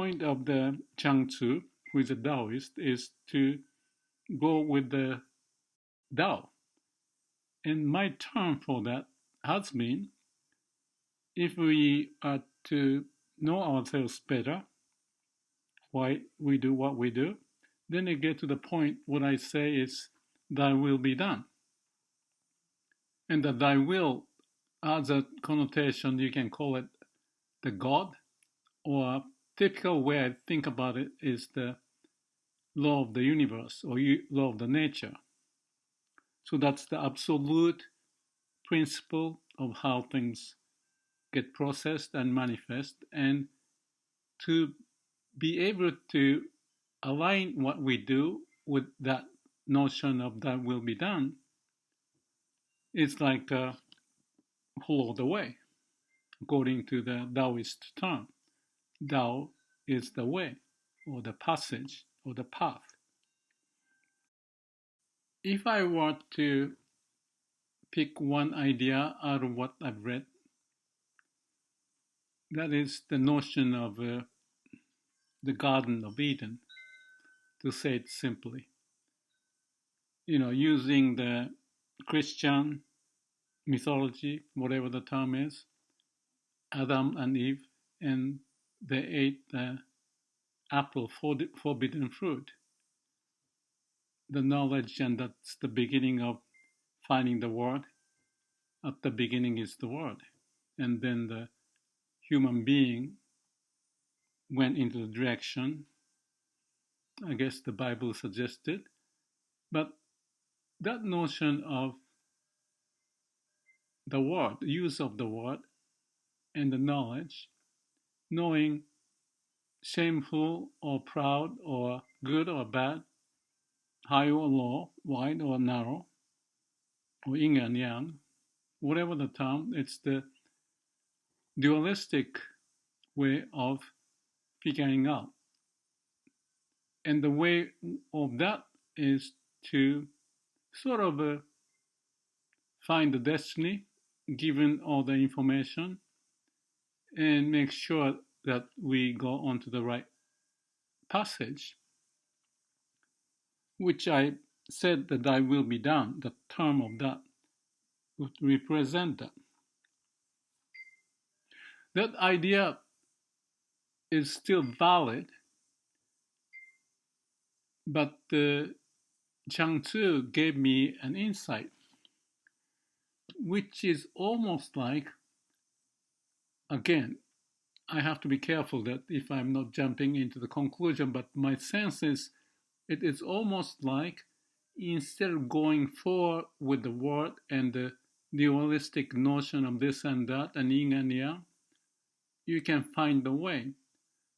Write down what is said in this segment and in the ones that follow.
point of the Chuang Tzu, who is a Taoist, is to go with the Tao. And my term for that has been, if we are to know ourselves better, why we do what we do, then I get to the point what I say is, thy will be done. And the thy will has a connotation, you can call it the God, or a typical way I think about it is the law of the universe or law of the nature. So that's the absolute principle of how things get processed and manifest. And to be able to align what we do with that notion of that will be done, it's like follow the way, according to the Taoist term. Tao is the way, or the passage, or the path. If I were to pick one idea out of what I've read, that is the notion of the Garden of Eden, to say it simply. Using the Christian mythology, whatever the term is, Adam and Eve, and they ate the apple, forbidden fruit. The knowledge, and that's the beginning of finding the word. At the beginning is the word. And then the human being went into the direction, I guess the Bible suggested. But that notion of the word, use of the word, and the knowledge, knowing shameful or proud or good or bad, high or low, wide or narrow, or yin and yang, whatever the term, it's the dualistic way of figuring out. And the way of that is to sort of find the destiny, given all the information, and make sure that we go onto the right passage, which I said that thy will be done, the term of that would represent that. That idea is still valid, but Chuang Tzu gave me an insight, which is almost like, again, I have to be careful that if I'm not jumping into the conclusion, but my sense is it is almost like, instead of going forward with the word and the dualistic notion of this and that and yin and yang, you can find the way.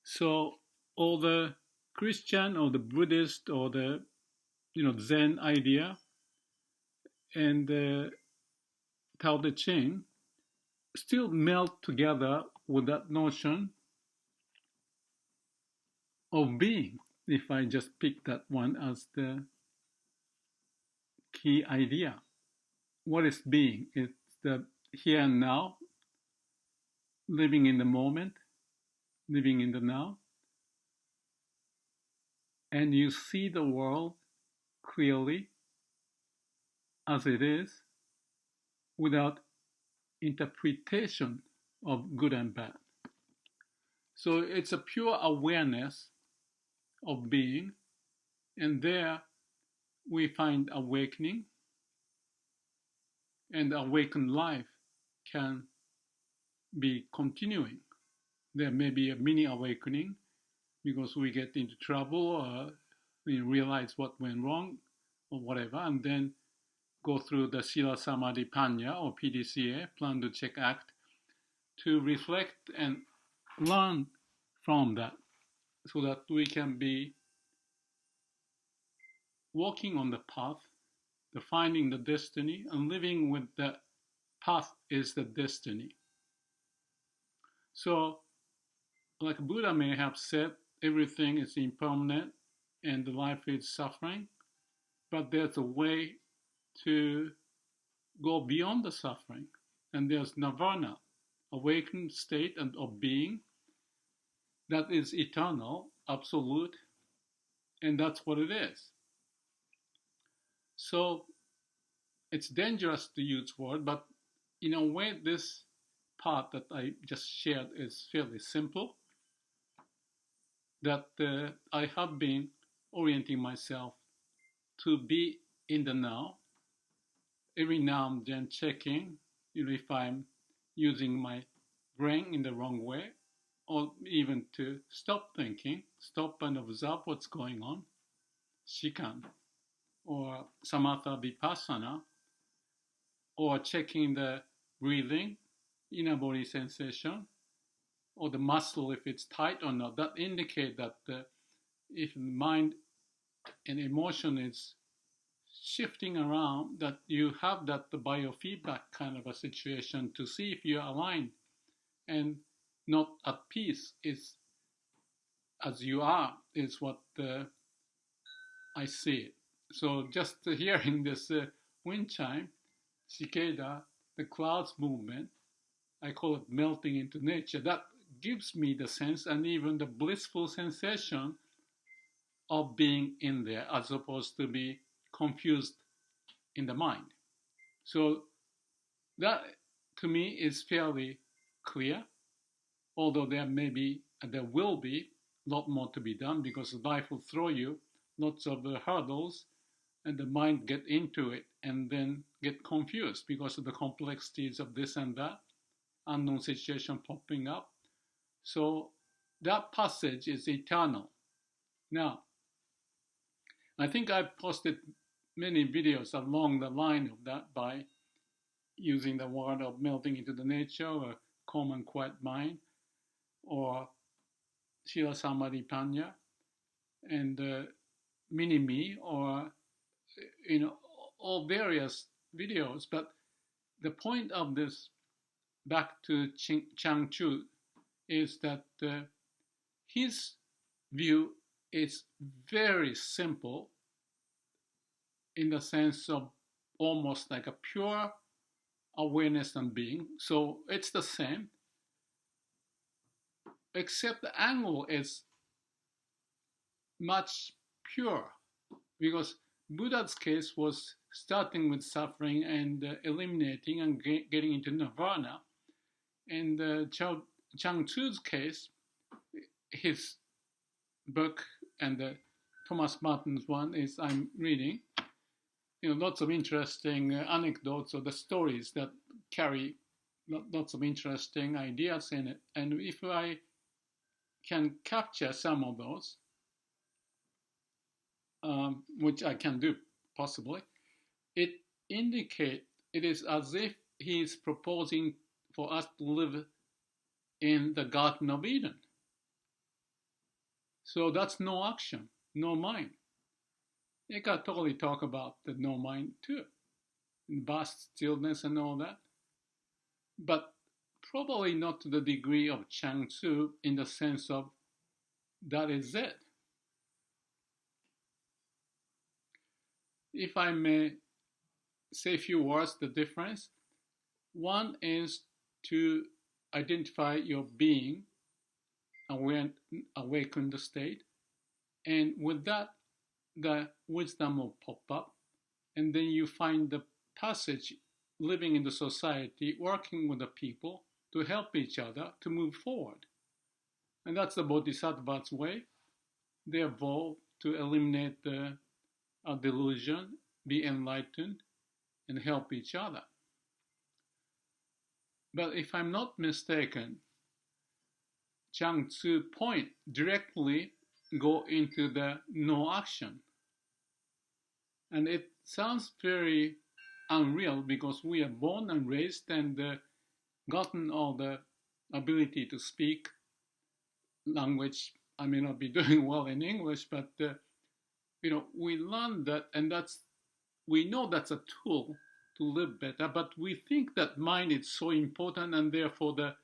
So all the Christian or the Buddhist or the Zen idea and the Tao Te Ching still melt together with that notion of being, if I just pick that one as the key idea. What is being? It's the here and now, living in the moment, living in the now, and you see the world clearly as it is without interpretation of good and bad. So it's a pure awareness of being, and there we find awakening, and awakened life can be continuing. There may be a mini awakening because we get into trouble or we realize what went wrong or whatever, and then go through the Sila Samadhi Panya or PDCA, Plan, Do, Check, Act, to reflect and learn from that so that we can be walking on the path, the finding the destiny, and living with the path is the destiny. So, like Buddha may have said, everything is impermanent and life is suffering, but there's a way to go beyond the suffering, and there's nirvana, awakened state and of being that is eternal, absolute, and that's what it is. So it's dangerous to use word, but in a way, this part that I just shared is fairly simple. That I have been orienting myself to be in the now, every now and then checking, if I'm using my brain in the wrong way, or even to stop thinking, stop and observe what's going on, shikan, or samatha vipassana, or checking the breathing, inner body sensation, or the muscle if it's tight or not. That indicate that if mind and emotion is shifting around, that you have that the biofeedback kind of a situation to see if you're aligned and not at peace is as you are, is what I see it. So just hearing this wind chime, cicada, the clouds movement, I call it melting into nature. That gives me the sense and even the blissful sensation of being in there as opposed to be confused in the mind. So that to me is fairly clear, although there will be a lot more to be done because life will throw you lots of hurdles and the mind get into it and then get confused because of the complexities of this and that, unknown situation popping up. So that passage is eternal. Now, I think I've posted many videos along the line of that by using the word of melting into the nature or calm and quiet mind or Shila Samadhi Panya and mini-me or all various videos. But the point of this, back to Chuang Tzu, is that his view is very simple in the sense of almost like a pure awareness and being. So it's the same, except the angle is much pure because Buddha's case was starting with suffering and eliminating and getting into nirvana. And Chuang Tzu's case, his book and Thomas Marton's one is I'm reading, lots of interesting anecdotes or the stories that carry lots of interesting ideas in it. And if I can capture some of those, which I can do possibly, it is as if he is proposing for us to live in the Garden of Eden. So that's no action, no mind. You can totally talk about the no mind too, vast stillness and all that, but probably not to the degree of Chuang Tzu in the sense of that is it. If I may say a few words, the difference. One is to identify your being, awakened state, and with that, the wisdom will pop up, and then you find the passage living in the society, working with the people to help each other to move forward. And that's the Bodhisattva's way. They evolve to eliminate the delusion, be enlightened, and help each other. But if I'm not mistaken, Chuang Tzu point directly go into the no action. And it sounds very unreal because we are born and raised and gotten all the ability to speak language. I may not be doing well in English, but we learn that, and we know that's a tool to live better, but we think that mind is so important, and therefore the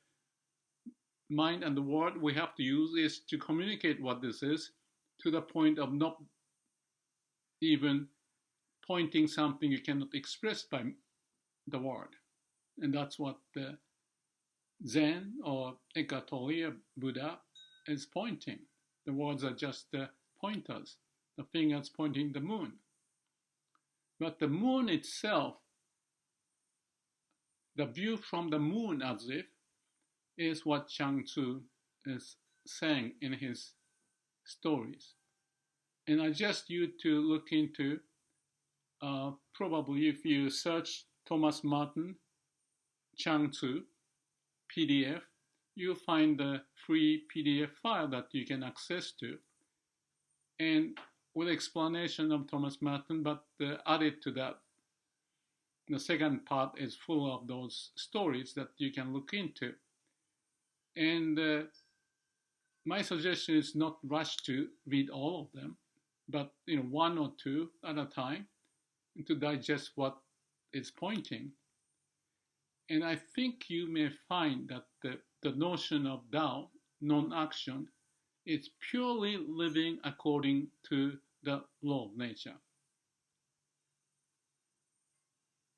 mind and the word we have to use is to communicate what this is to the point of not even pointing something you cannot express by the word. And that's what the Zen or Eckhart Tolle, Buddha, is pointing. The words are just pointers, the fingers pointing the moon. But the moon itself, the view from the moon as if, is what Chuang Tzu is saying in his stories. And I just you to look into, probably if you search Thomas Marton, Chuang Tzu, PDF, you'll find the free PDF file that you can access to. And with explanation of Thomas Marton, but added to that, the second part is full of those stories that you can look into. And my suggestion is not rush to read all of them, but one or two at a time to digest what it's pointing. And I think you may find that the notion of Tao, non-action, is purely living according to the law of nature.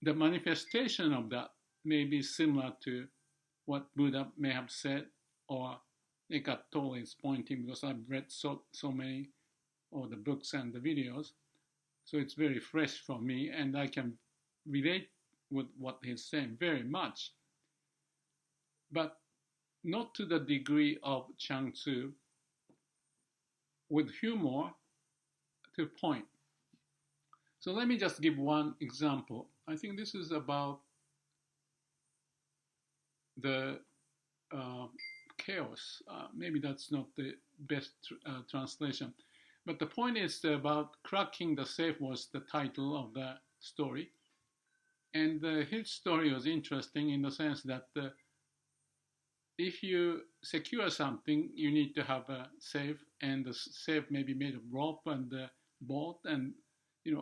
The manifestation of that may be similar to what Buddha may have said, or Eckhart Tolle is pointing, because I've read so many of the books and the videos, so it's very fresh for me, and I can relate with what he's saying very much, but not to the degree of Chuang Tzu, with humor to point. So let me just give one example. I think this is about the chaos. Maybe that's not the best translation. But the point is about cracking the safe was the title of the story. And his story was interesting in the sense that if you secure something, you need to have a safe, and the safe may be made of rope and bolt, and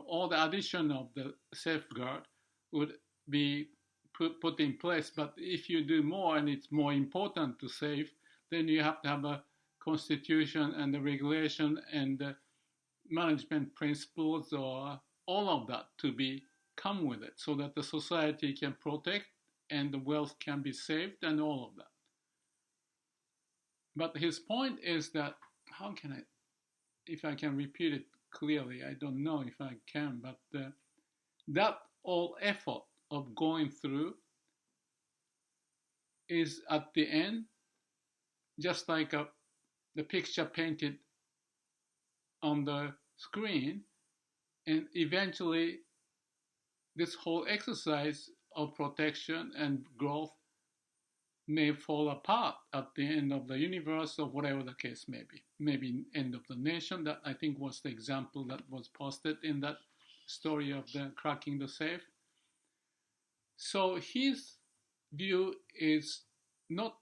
all the addition of the safeguard would be put in place. But if you do more and it's more important to save, then you have to have a constitution and the regulation and the management principles, or all of that to come with it, so that the society can protect and the wealth can be saved and all of that. But his point is that, how can I, if I can repeat it clearly, I don't know if I can, but that all effort of going through is at the end just like the picture painted on the screen, and eventually this whole exercise of protection and growth may fall apart at the end of the universe, or whatever the case may be. Maybe end of the nation, that I think was the example that was posted in that story of the cracking the safe. So his view is not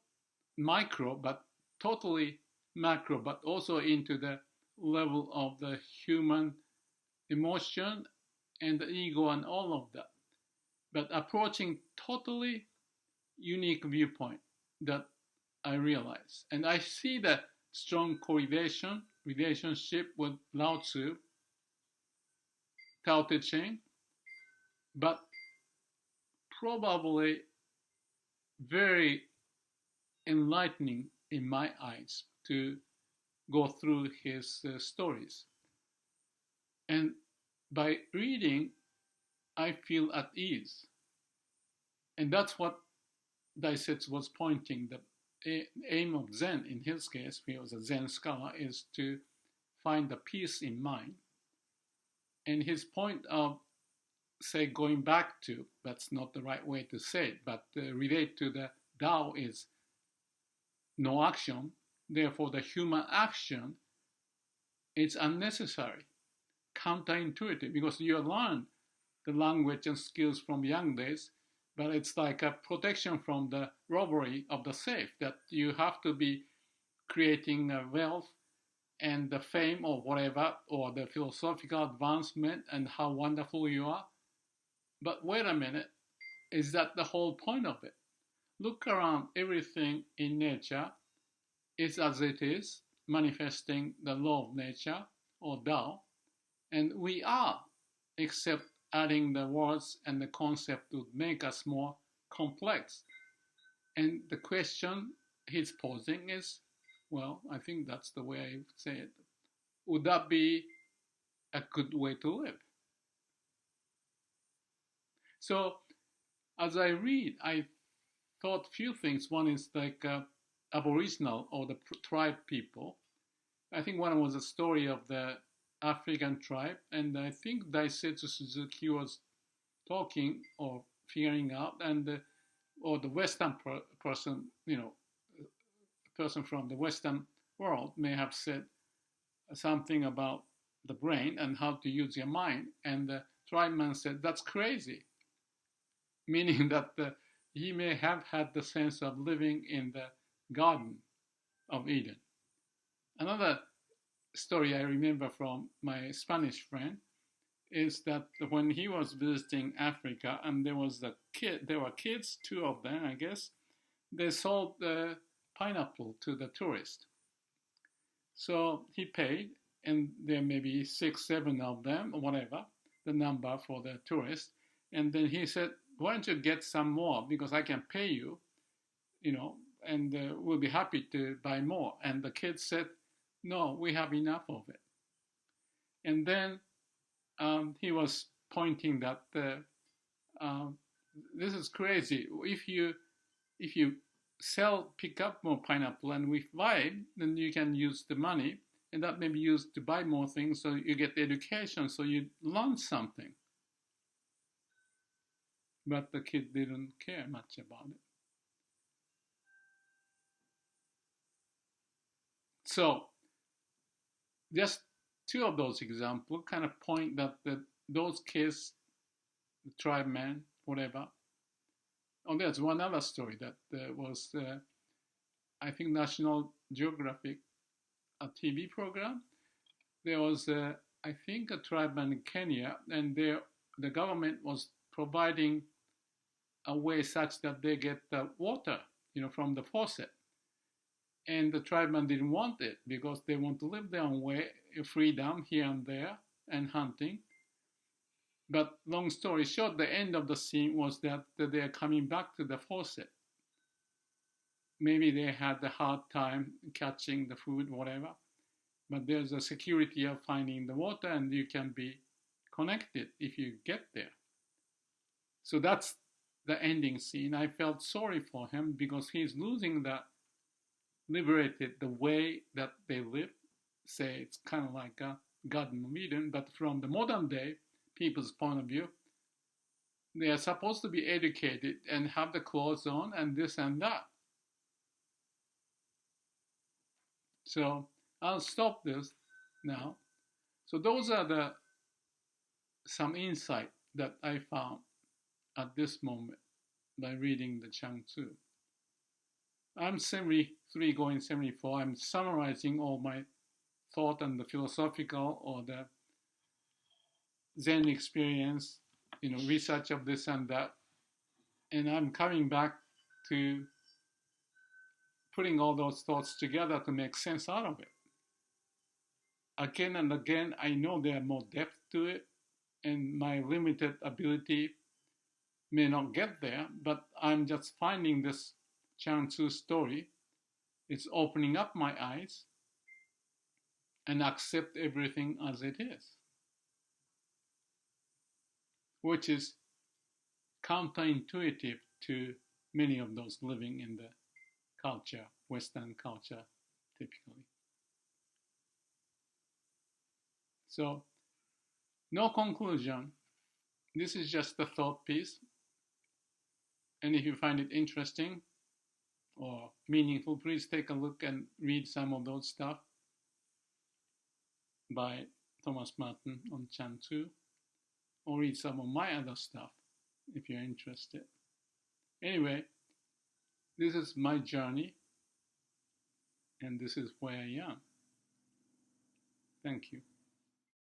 micro, but totally macro, but also into the level of the human emotion and the ego and all of that. But approaching totally unique viewpoint that I realize. And I see that strong relationship with Lao Tzu, Tao Te Ching, but probably very enlightening in my eyes to go through his stories. And by reading, I feel at ease. And that's what Daisetsu was pointing. The aim of Zen, in his case, he was a Zen scholar, is to find the peace in mind. And his point of, say, going back to, that's not the right way to say it, but relate to the Tao is no action. Therefore, the human action is unnecessary, counterintuitive, because you learn the language and skills from young days, but it's like a protection from the robbery of the safe, that you have to be creating wealth and the fame or whatever, or the philosophical advancement and how wonderful you are. But wait a minute, is that the whole point of it? Look around, everything in nature is as it is, manifesting the law of nature, or Tao, and we are, except adding the words and the concept would make us more complex. And the question he's posing is, Well, I think that's the way I would say it. Would that be a good way to live? So as I read, I thought few things. One is like Aboriginal or the tribe people. I think one was a story of the African tribe, and I think Daisetsu Suzuki was talking or figuring out, and or the Western person, person from the Western world may have said something about the brain and how to use your mind, and the tribeman said that's crazy, meaning that he may have had the sense of living in the Garden of Eden. Another story I remember from my Spanish friend is that when he was visiting Africa and there were kids, two of them, I guess, they sold the pineapple to the tourist. So he paid, and there may be 6, 7 of them, or whatever, the number for the tourist. And then he said, why don't you get some more because I can pay you, and we'll be happy to buy more. And the kid said, no, we have enough of it. And then he was pointing that this is crazy. If you pick up more pineapple and we buy it, then you can use the money, and that may be used to buy more things, so you get education, so you learn something. But the kid didn't care much about it. So just two of those examples kind of point that those kids, the tribe man, whatever. Oh, there's one other story that was, I think, National Geographic, a TV program. There was, I think, a tribeman in Kenya, and the government was providing a way such that they get the water, from the faucet. And the tribeman didn't want it because they want to live their own way, freedom here and there, and hunting. But long story short, the end of the scene was that they are coming back to the faucet. Maybe they had a hard time catching the food, whatever. But there's a security of finding the water, and you can be connected if you get there. So that's the ending scene. I felt sorry for him because he's losing that liberated the way that they live. Say it's kind of like a Garden of Eden, but from the modern day people's point of view, they are supposed to be educated and have the clothes on and this and that. So I'll stop this now. So those are some insight that I found at this moment by reading the Chuang Tzu. I'm 73 going 74. I'm summarizing all my thought and the philosophical or the Zen experience, research of this and that. And I'm coming back to putting all those thoughts together to make sense out of it. Again and again, I know there are more depth to it, and my limited ability may not get there, but I'm just finding this Chuang Tzu story. It's opening up my eyes and accept everything as it is, which is counterintuitive to many of those living in the culture, Western culture, typically. So, no conclusion. This is just a thought piece. And if you find it interesting or meaningful, please take a look and read some of those stuff by Thomas Marton on Chuang Tzu, or read some of my other stuff if you're interested. Anyway, this is my journey, and this is where I am. Thank you.